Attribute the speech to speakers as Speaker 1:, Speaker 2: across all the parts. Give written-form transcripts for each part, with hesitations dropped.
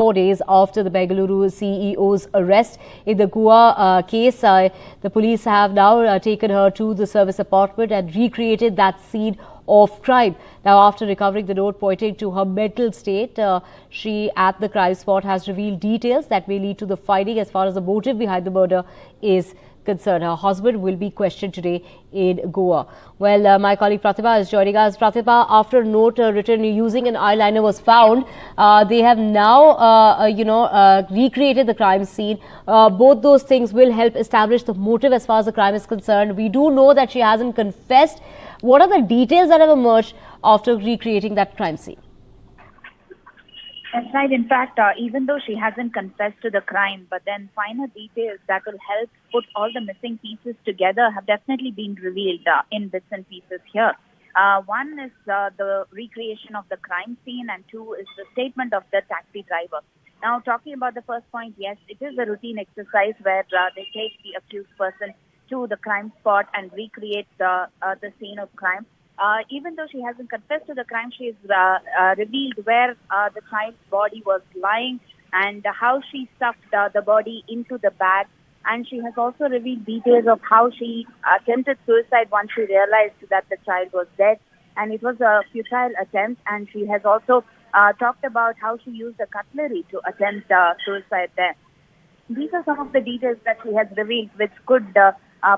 Speaker 1: 4 days after the Bengaluru CEO's arrest in the Goa case, the police have now taken her to the service apartment and recreated that scene of crime. Now, after recovering the note pointing to her mental state, she at the crime spot has revealed details that may lead to the finding as far as the motive behind the murder is concerned. Her husband will be questioned today in Goa. Well, my colleague Pratibha is joining us. Pratibha, after a note written using an eyeliner was found, they have now, recreated the crime scene. Both those things will help establish the motive as far as the crime is concerned. We do know that she hasn't confessed. What are the details that have emerged after recreating that crime scene?
Speaker 2: That's right. In fact, even though she hasn't confessed to the crime, but then finer details that will help put all the missing pieces together have definitely been revealed in bits and pieces here. One is the recreation of the crime scene, and two is the statement of the taxi driver. Now, talking about the first point, yes, it is a routine exercise where they take the accused person to the crime spot and recreate the scene of crime. Even though she hasn't confessed to the crime, she has revealed where the child's body was lying and how she stuffed the body into the bag. And she has also revealed details of how she attempted suicide once she realized that the child was dead. And it was a futile attempt. And she has also talked about how she used a cutlery to attempt suicide there. These are some of the details that she has revealed, which could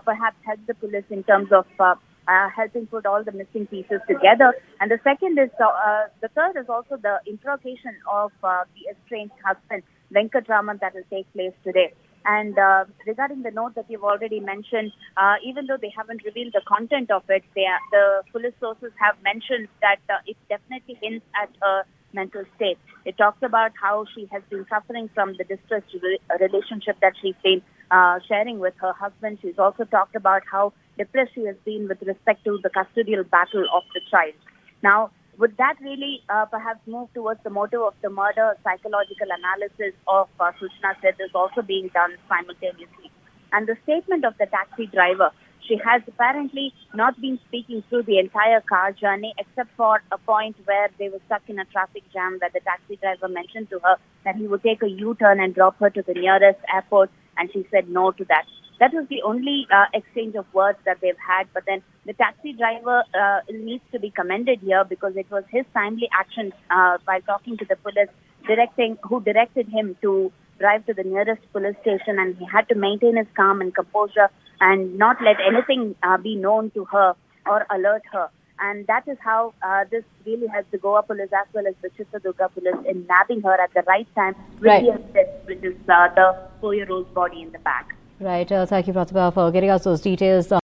Speaker 2: perhaps help the police in terms of helping put all the missing pieces together. And the second is, the third is also the interrogation of the estranged husband, Venkatraman, that will take place today. And regarding the note that you've already mentioned, even though they haven't revealed the content of it, the police sources have mentioned that it definitely hints at her mental state. It talks about how she has been suffering from the distressed relationship that she's been sharing with her husband. She's also talked about how depressed she has been with respect to the custodial battle of the child. Now, would that really perhaps move towards the motive of the murder? Psychological analysis of Suchana Seth is also being done simultaneously. And the statement of the taxi driver, she has apparently not been speaking through the entire car journey except for a point where they were stuck in a traffic jam, that the taxi driver mentioned to her that he would take a U-turn and drop her to the nearest airport, and she said no to that. That was the only exchange of words that they've had. But then the taxi driver needs to be commended here because it was his timely action by talking to the police, who directed him to drive to the nearest police station, and he had to maintain his calm and composure and not let anything be known to her or alert her. And that is how this really helps the Goa Police as well as the Chitradurga Police in nabbing her at the right time with the assist, which is the 4-year-old's body in the bag.
Speaker 1: Right. Thank you, Pratibha, for getting us those details.